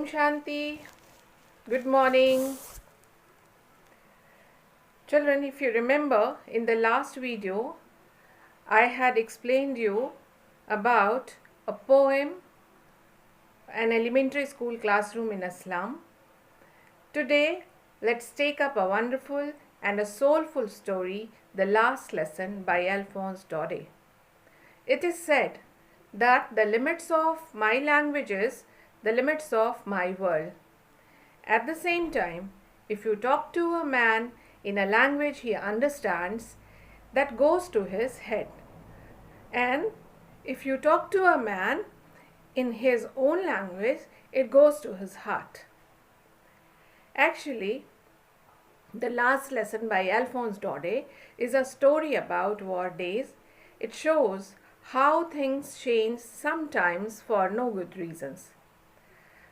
Shanti. Good morning. Children, if you remember, in the last video, I had explained you about a poem, an elementary school classroom in a slum. Today, let's take up a wonderful and a soulful story, The Last Lesson by Alphonse Daudet. It is said that the limits of my language is the limits of my world. At the same time, if you talk to a man in a language he understands, that goes to his head. And if you talk to a man in his own language, it goes to his heart. Actually, The Last Lesson by Alphonse Daudet is a story about war days. It shows how things change sometimes for no good reasons.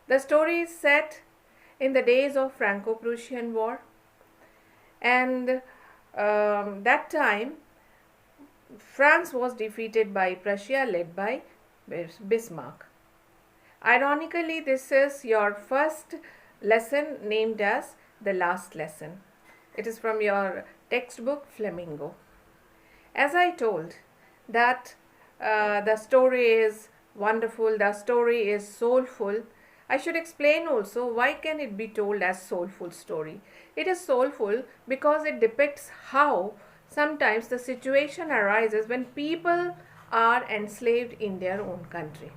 The story is set in the days of Franco-Prussian War, and that time France was defeated by Prussia, led by Bismarck. Ironically, this is your first lesson named as The Last Lesson. It is from your textbook Flamingo. As I told that the story is wonderful, the story is soulful, I should explain also why can it be told as soulful story. It is soulful because it depicts how sometimes the situation arises when people are enslaved in their own country.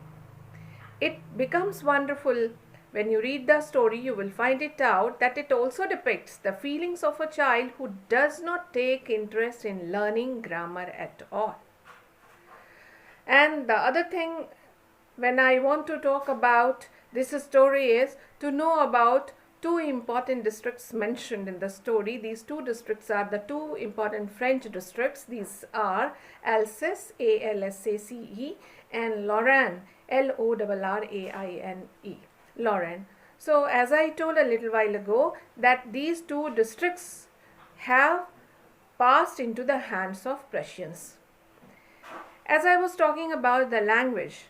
It becomes wonderful when you read the story. You will find it out that it also depicts the feelings of a child who does not take interest in learning grammar at all. And the other thing, when I want to talk about this story, is to know about two important districts mentioned in the story. These two districts are the two important French districts. These are Alsace, A-L-S-A-C-E, and Lorraine, L-O-R-R-A-I-N-E, Lorraine. So as I told a little while ago, that these two districts have passed into the hands of Prussians. As I was talking about the language,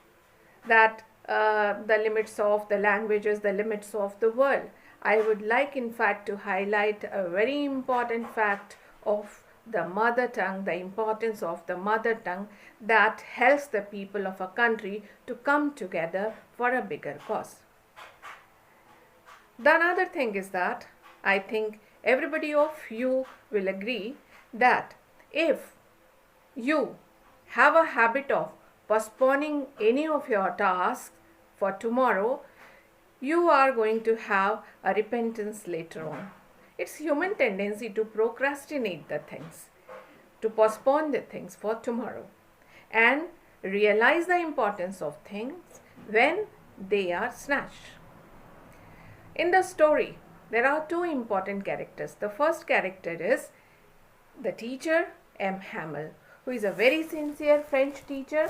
that the limits of the languages, the limits of the world, I would like in fact to highlight a very important fact of the mother tongue, the importance of the mother tongue that helps the people of a country to come together for a bigger cause. The another thing is that I think everybody of you will agree that if you have a habit of postponing any of your tasks for tomorrow, you are going to have a repentance later on. It's human tendency to procrastinate the things, to postpone the things for tomorrow, and realize the importance of things when they are snatched. In the story, there are two important characters. The first character is the teacher, M. Hamel, who is a very sincere French teacher,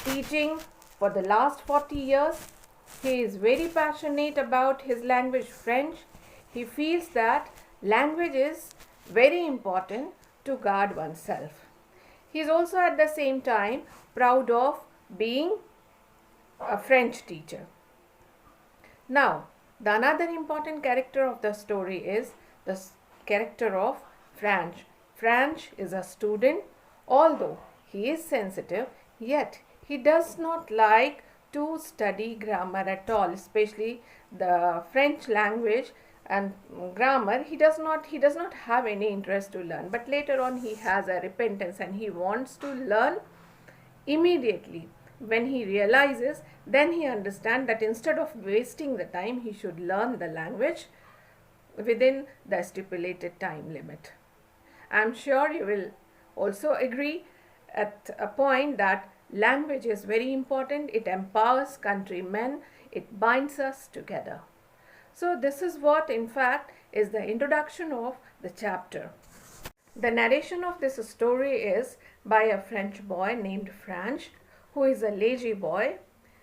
teaching for the last 40 years. He is very passionate about his language, French. He feels that language is very important to guard oneself. He is also at the same time proud of being a French teacher. Now, the another important character of the story is the character of French. French is a student. Although he is sensitive, yet he does not like to study grammar at all, especially the French language and grammar. He does not have any interest to learn, but later on he has a repentance and he wants to learn immediately. When he realizes, then he understands that instead of wasting the time, he should learn the language within the stipulated time limit. I am sure you will also agree at a point that language is very important. It empowers countrymen. It binds us together. So this is what in fact is the introduction of the chapter. The narration of this story is by a French boy named French, who is a lazy boy.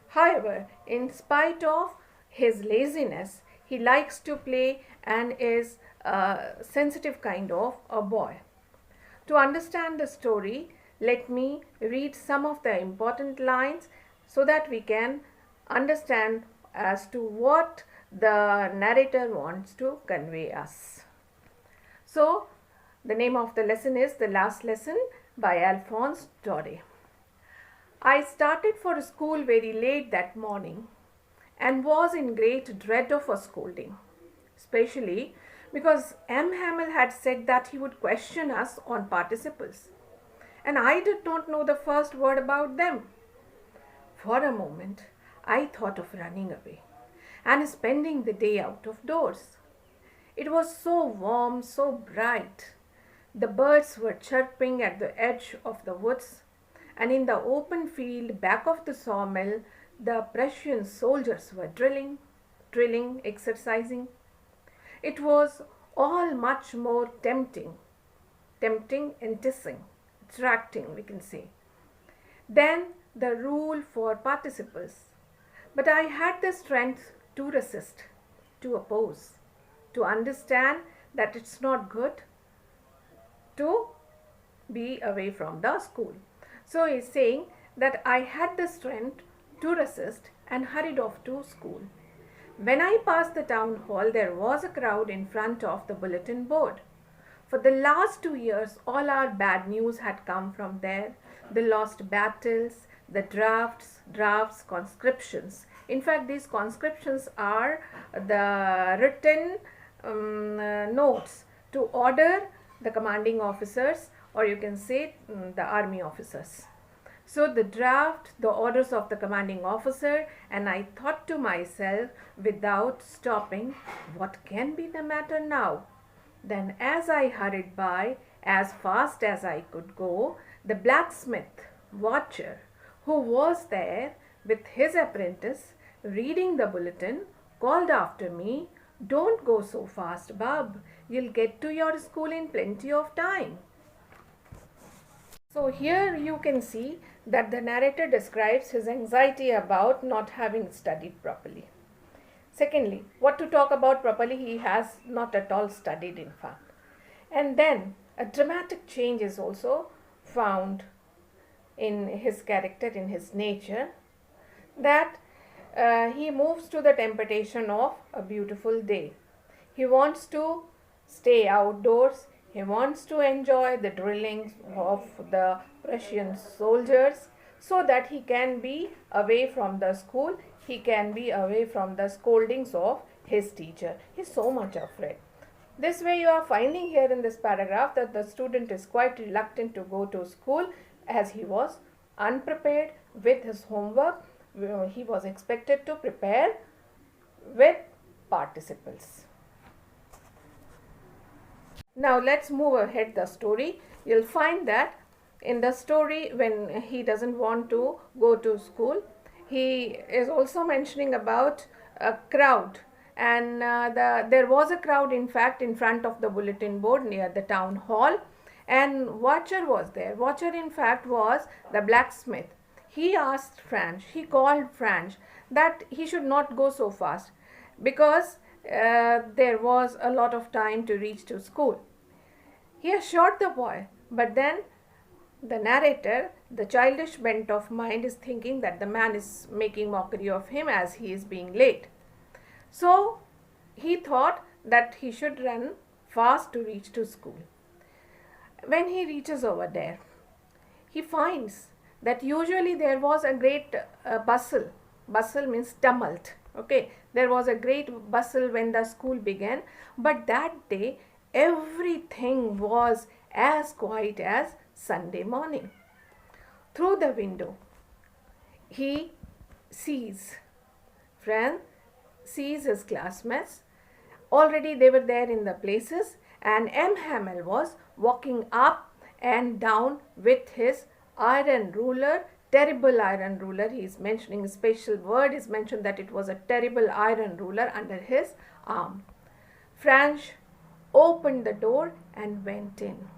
However, in spite of his laziness, he likes to play and is a sensitive kind of a boy. To understand the story, let me read some of the important lines so that we can understand as to what the narrator wants to convey us. So, the name of the lesson is The Last Lesson by Alphonse Daudet. I started for school very late that morning and was in great dread of a scolding, especially because Hamel had said that he would question us on participles, and I did not know the first word about them. For a moment, I thought of running away and spending the day out of doors. It was so warm, so bright. The birds were chirping at the edge of the woods, and in the open field back of the sawmill, the Prussian soldiers were drilling, exercising. It was all much more tempting, enticing, attracting, we can say, than the rule for participles. But I had the strength to resist, to oppose, to understand that it's not good to be away from the school. So he's saying that I had the strength to resist and hurried off to school. When I passed the town hall, there was a crowd in front of the bulletin board. For the last 2 years, all our bad news had come from there. The lost battles, the drafts, conscriptions. In fact, these conscriptions are the written notes to order the commanding officers, or you can say the army officers. So the draft, the orders of the commanding officer, and I thought to myself without stopping, what can be the matter now? Then as I hurried by, as fast as I could go, the blacksmith, watcher, who was there with his apprentice reading the bulletin, called after me, "Don't go so fast, bub. You'll get to your school in plenty of time." So here you can see that the narrator describes his anxiety about not having studied properly. Secondly, what to talk about properly, he has not at all studied, in fact. And then a dramatic change is also found in his character, in his nature, that he moves to the temptation of a beautiful day. He wants to stay outdoors. He wants to enjoy the drilling of the Prussian soldiers so that he can be away from the school. He can be away from the scoldings of his teacher. He's so much afraid. This way you are finding here in this paragraph that the student is quite reluctant to go to school as he was unprepared with his homework. He was expected to prepare with participles. Now let's move ahead the story. You'll find that in the story, when he doesn't want to go to school, he is also mentioning about a crowd, and there was a crowd, in fact, in front of the bulletin board near the town hall, and Watcher was there. Watcher, in fact, was the blacksmith. He asked Franz, he called Franz that he should not go so fast because there was a lot of time to reach to school. He assured the boy, but then the narrator, the childish bent of mind, is thinking that the man is making mockery of him as he is being late. So he thought that he should run fast to reach to school. When he reaches over there, he finds that usually there was a great bustle. Bustle means tumult. Okay, there was a great bustle when the school began, but that day everything was as quiet as Sunday morning. Through the window, he sees his classmates. Already they were there in the places, and Hamel was walking up and down with his iron ruler, terrible iron ruler. He is mentioning a special word is mentioned that it was a terrible iron ruler under his arm. Franz opened the door and went in.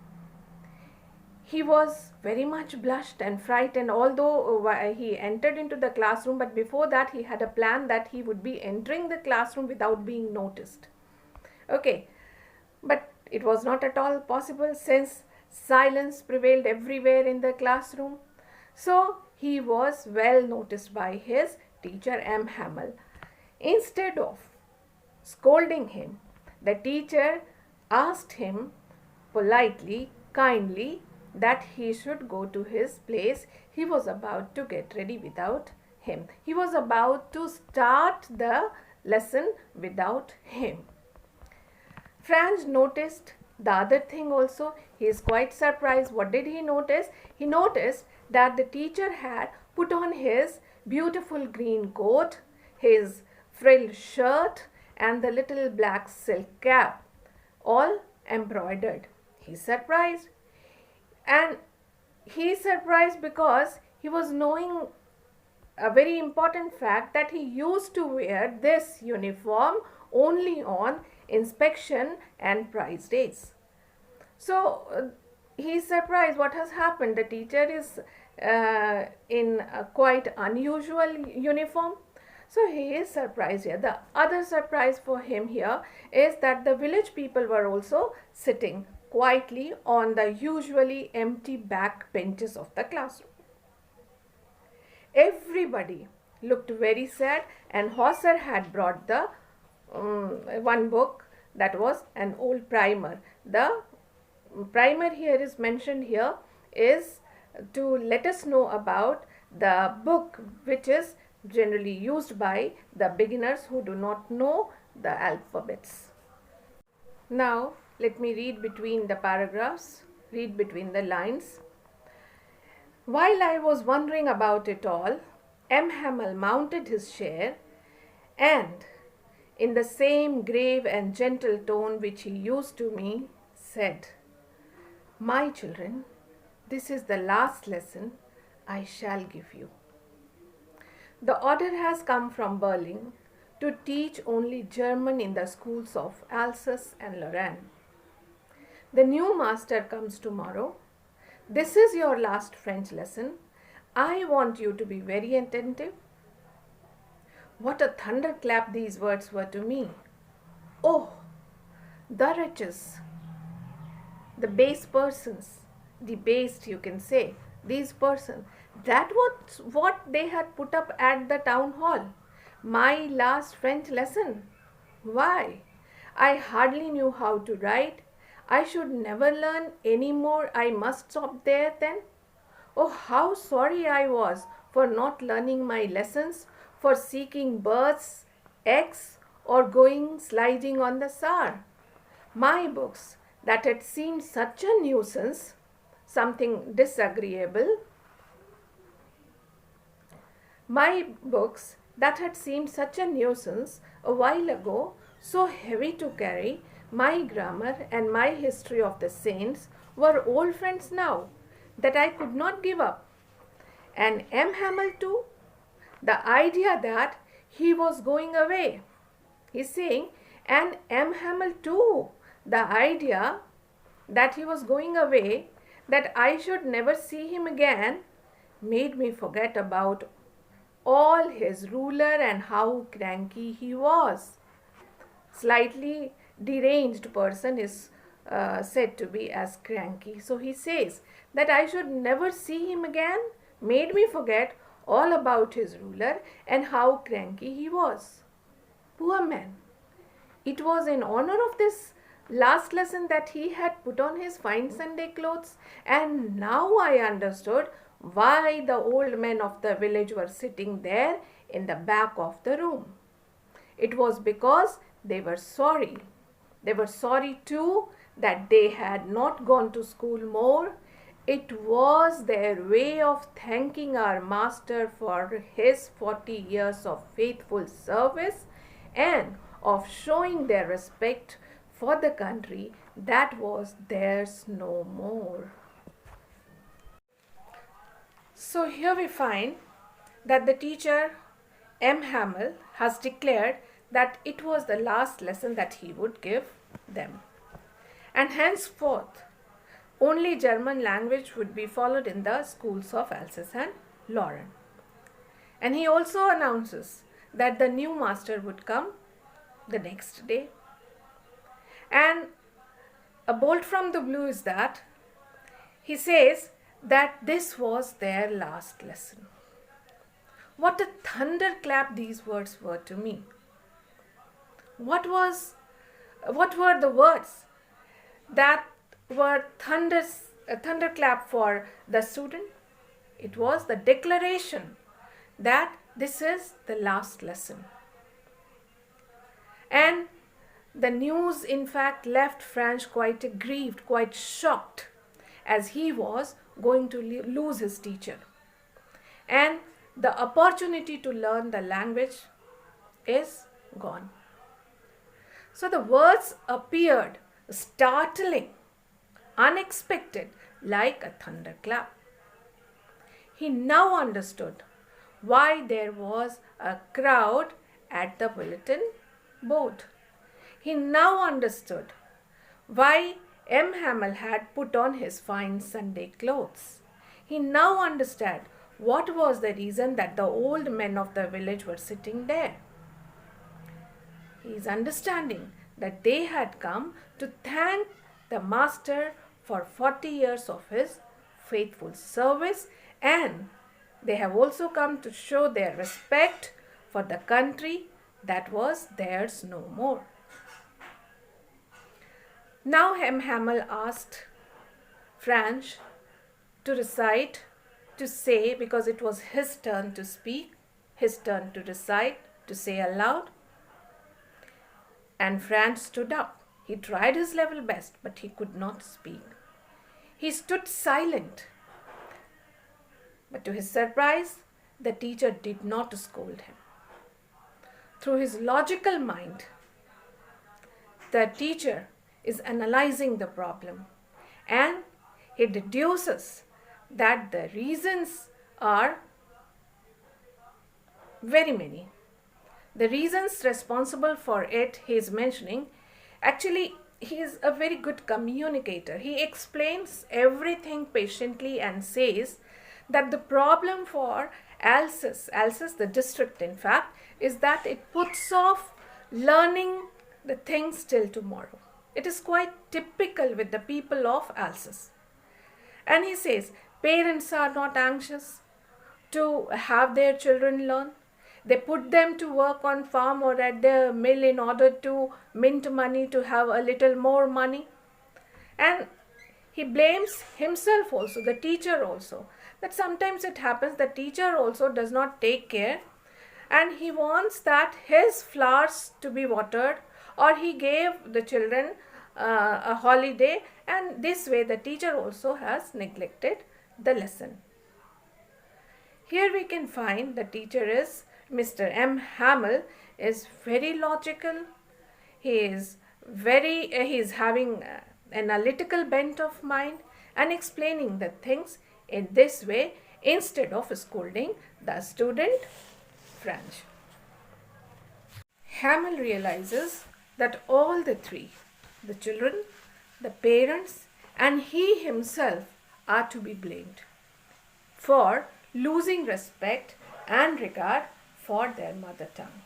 He was very much blushed and frightened, although he entered into the classroom, but before that he had a plan that he would be entering the classroom without being noticed. Okay, but it was not at all possible since silence prevailed everywhere in the classroom. So he was well noticed by his teacher Hamel. Instead of scolding him, the teacher asked him politely, kindly, that he should go to his place. He was about to get ready without him. He was about to start the lesson without him. Franz noticed the other thing also. He is quite surprised. What did he notice? He noticed that the teacher had put on his beautiful green coat, his frilled shirt, and the little black silk cap, all embroidered. He's surprised. And he's surprised because he was knowing a very important fact that he used to wear this uniform only on inspection and prize days. So he's surprised what has happened. The teacher is in a quite unusual uniform. So he is surprised here. The other surprise for him here is that the village people were also sitting quietly on the usually empty back benches of the classroom. Everybody looked very sad, and Hauser had brought the one book that was an old primer. The primer here is mentioned here is to let us know about the book which is generally used by the beginners who do not know the alphabets. Now let me read between the paragraphs, read between the lines. While I was wondering about it all, Hamel mounted his chair and, in the same grave and gentle tone which he used to me, said, "My children, this is the last lesson I shall give you. The order has come from Berlin to teach only German in the schools of Alsace and Lorraine. The new master comes tomorrow. This is your last French lesson. I want you to be very attentive." What a thunderclap these words were to me. Oh, the wretches, the base persons, debased you can say, these persons, that was what they had put up at the town hall. My last French lesson. Why? I hardly knew how to write. I should never learn any more. I must stop there then. Oh, how sorry I was for not learning my lessons, for seeking birds, eggs, or going sliding on the Saar. My books that had seemed such a nuisance, something disagreeable, my books that had seemed such a nuisance a while ago, so heavy to carry, my grammar and my history of the saints were old friends now that I could not give up. And Hamel too, the idea that he was going away. He's saying, and Hamel too, the idea that he was going away, that I should never see him again, made me forget about all his ruler and how cranky he was. Slightly deranged person is said to be as cranky. So he says that I should never see him again, made me forget all about his ruler and how cranky he was. Poor man. It was in honor of this last lesson that he had put on his fine Sunday clothes, and now I understood why the old men of the village were sitting there in the back of the room. It was because they were sorry. They were sorry too that they had not gone to school more. It was their way of thanking our master for his 40 years of faithful service and of showing their respect for the country that was theirs no more. So here we find that the teacher M. Hamel has declared that it was the last lesson that he would give them. And henceforth, only German language would be followed in the schools of Alsace and Lorraine. And he also announces that the new master would come the next day. And a bolt from the blue is that he says that this was their last lesson. What a thunderclap these words were to me. What were the words that were thunderclap for the student? It was the declaration that this is the last lesson. And the news, in fact, left Franz quite aggrieved, quite shocked, as he was going to lose his teacher. And the opportunity to learn the language is gone. So the words appeared startling, unexpected, like a thunderclap. He now understood why there was a crowd at the bulletin board. He now understood why Hamel had put on his fine Sunday clothes. He now understood what was the reason that the old men of the village were sitting there. He is understanding that they had come to thank the master for 40 years of his faithful service, and they have also come to show their respect for the country that was theirs no more. Now Hamel asked Franz to recite, to say, because it was his turn to speak, his turn to recite, to say aloud. And Franz stood up. He tried his level best, but he could not speak. He stood silent. But to his surprise, the teacher did not scold him. Through his logical mind, the teacher is analyzing the problem, and he deduces that the reasons are very many. The reasons responsible for it he is mentioning, actually he is a very good communicator. He explains everything patiently and says that the problem for Alsace, the district in fact, is that it puts off learning the things till tomorrow. It is quite typical with the people of Alsace. And he says parents are not anxious to have their children learn. They put them to work on farm or at the mill in order to mint money, to have a little more money. And he blames himself also, the teacher also, that sometimes it happens the teacher also does not take care, and he wants that his flowers to be watered, or he gave the children a holiday, and this way the teacher also has neglected the lesson. Here we can find the teacher is Mr. Hamel is very logical. He is having an analytical bent of mind and explaining the things in this way instead of scolding the student Franz. Hamel realizes that all the three, the children, the parents, and he himself are to be blamed for losing respect and regard for their mother tongue.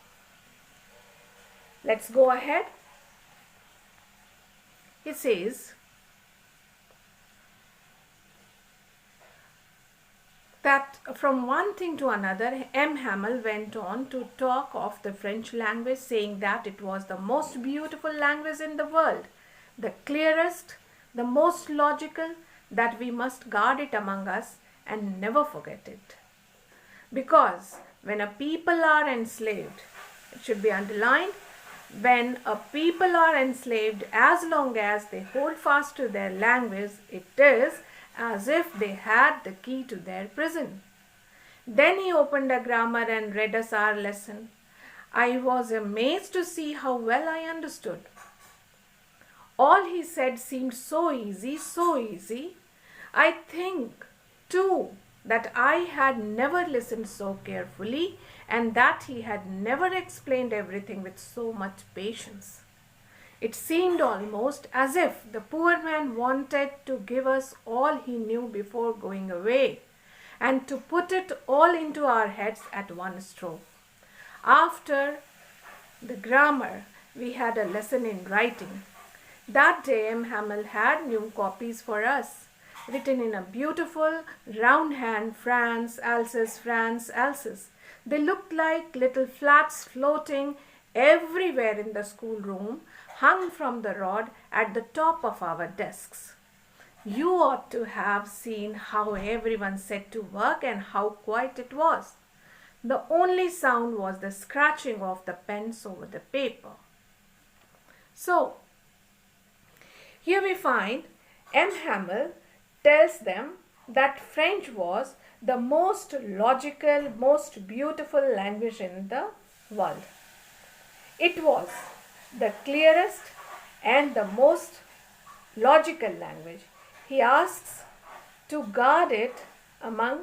Let's go ahead. He says that from one thing to another, Hamel went on to talk of the French language, saying that it was the most beautiful language in the world, the clearest, the most logical, that we must guard it among us and never forget it. Because when a people are enslaved, it should be underlined, when a people are enslaved, as long as they hold fast to their language, it is as if they had the key to their prison. Then he opened a grammar and read us our lesson. I was amazed to see how well I understood. All he said seemed so easy, so easy. I think, too, that I had never listened so carefully, and that he had never explained everything with so much patience. It seemed almost as if the poor man wanted to give us all he knew before going away, and to put it all into our heads at one stroke. After the grammar, we had a lesson in writing. That day Hamel had new copies for us, written in a beautiful round hand, France, Alsace, France, Alsace. They looked like little flags floating everywhere in the schoolroom, hung from the rod at the top of our desks. You ought to have seen how everyone set to work and how quiet it was. The only sound was the scratching of the pens over the paper. So, here we find M. Hamel tells them that French was the most logical, most beautiful language in the world. It was the clearest and the most logical language. He asks to guard it among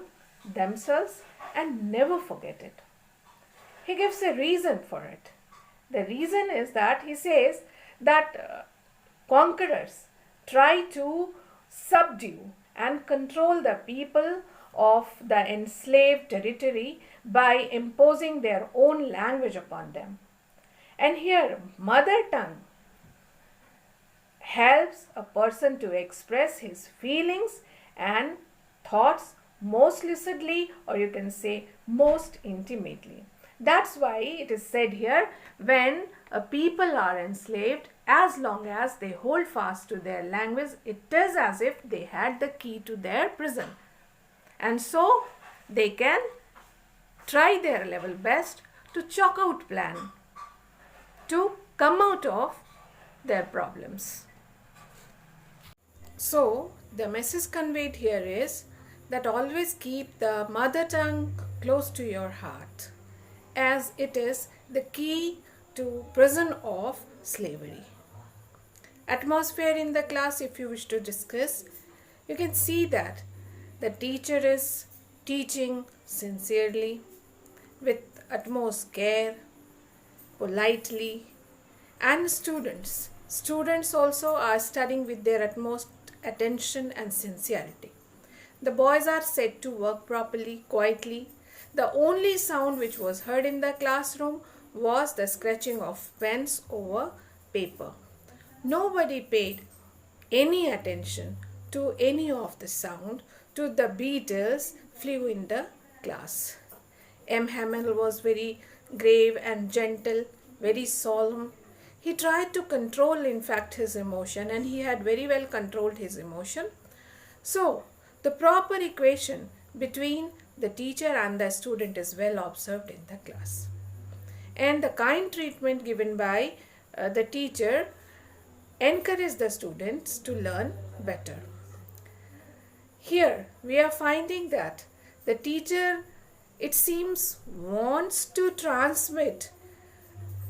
themselves and never forget it. He gives a reason for it. The reason is that he says that conquerors try to subdue and control the people of the enslaved territory by imposing their own language upon them. And here, mother tongue helps a person to express his feelings and thoughts most lucidly, or you can say most intimately. That's why it is said here, when a people are enslaved, as long as they hold fast to their language, it is as if they had the key to their prison. And so they can try their level best to chalk out plan to come out of their problems. So the message conveyed here is that always keep the mother tongue close to your heart, as it is the key to prison of slavery. Atmosphere in the class, if you wish to discuss, you can see that the teacher is teaching sincerely, with utmost care, politely, and students also are studying with their utmost attention and sincerity. The boys are set to work properly, quietly. The only sound which was heard in the classroom was the scratching of pens over paper. Nobody paid any attention to any of the sound, to the beetles flew in the class. M. Hamel was very grave and gentle, very solemn. He tried to control, in fact, his emotion, and he had very well controlled his emotion. So, the proper equation between the teacher and the student is well observed in the class. And the kind treatment given by the teacher encouraged the students to learn better. Here, we are finding that the teacher, it seems, wants to transmit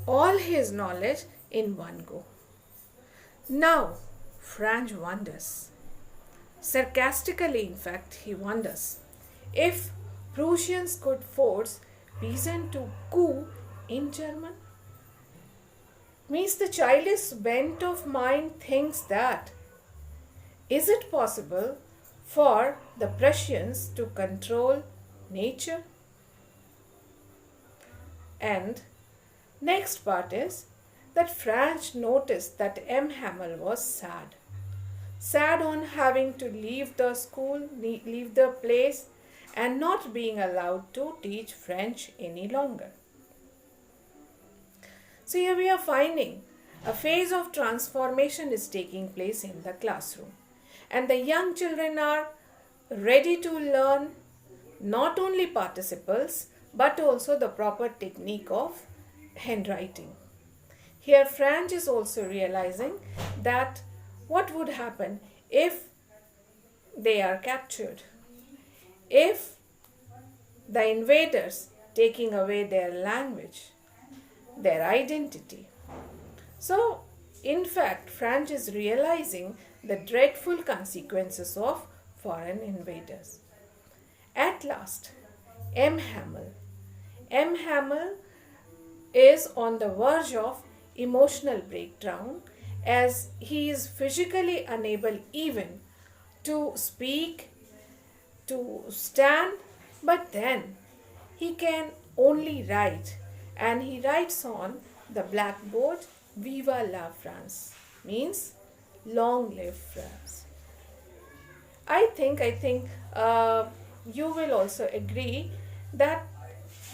all his knowledge in one go. Now, Franz wonders. Sarcastically, in fact, he wonders if Prussians could force peasant to coup in German. Means the childish bent of mind thinks that, is it possible for the Prussians to control nature? And next part is that Franz noticed that M. Hamel was sad. Sad on having to leave the school, leave the place, and not being allowed to teach French any longer. So here we are finding a phase of transformation is taking place in the classroom. And the young children are ready to learn not only participles, but also the proper technique of handwriting. Here Franz is also realizing that what would happen if they are captured, if the invaders taking away their language, their identity. So, in fact, Franz is realizing the dreadful consequences of foreign invaders. At last, M. Hamel is on the verge of emotional breakdown, as he is physically unable even to speak, to stand, but then he can only write, and he writes on the blackboard, Viva la France, means long live France. I think you will also agree that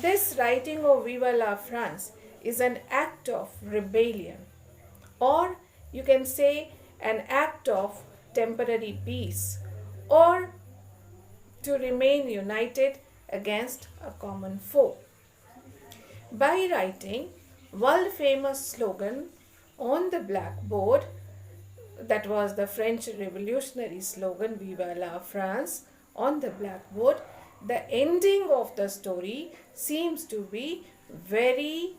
this writing of Viva la France is an act of rebellion, or you can say an act of temporary peace, or to remain united against a common foe. By writing world famous slogan on the blackboard, that was the French revolutionary slogan Vive la France, on the blackboard, the ending of the story seems to be very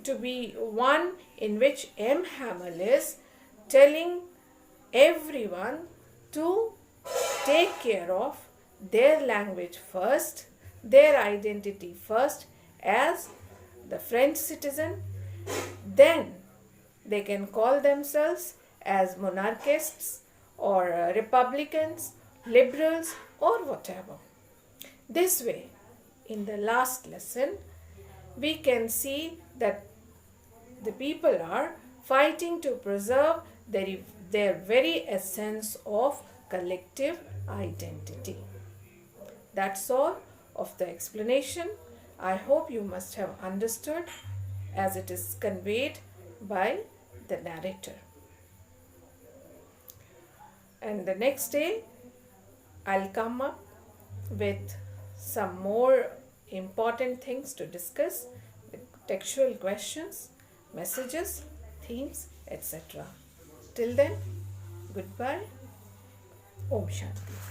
to be one in which M. Hamel is telling everyone to take care of their language first, their identity first as the French citizen, then they can call themselves as monarchists or republicans, liberals, or whatever. This way, in the last lesson, we can see that the people are fighting to preserve their very essence of collective identity. That's all of the explanation. I hope you must have understood as it is conveyed by the narrator. And the next day, I'll come up with some more important things to discuss, textual questions, messages, themes, etc. Till then, goodbye. Om Shanti.